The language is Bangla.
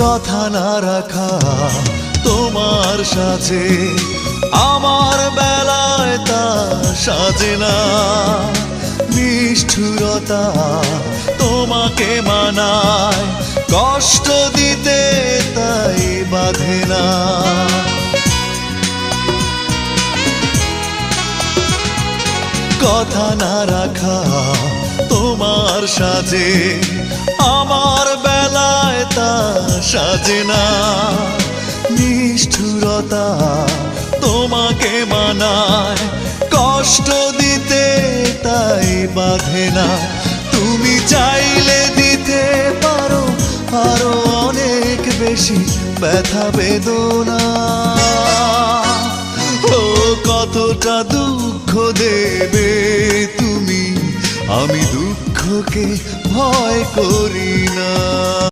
কথা না রাখা তোমার সাজে, আমার বেলায় তা সাজে না। নিষ্ঠুরতা তোমাকে মানায়, কষ্ট দিতে তাই বাধে না। কথা না রাখা তোমার সাজে, আমার বেলায় তা সাজে না। নিষ্ঠুরতা তোমাকে মানায়, কষ্ট দিতে তাই বাধে না। তুমি চাইলে দিতে পারো আরো অনেক বেশি ব্যথা বেদনা। ও কতটা দুঃখ দেবে তুমি, আমি দুঃখকে ভয় করি না।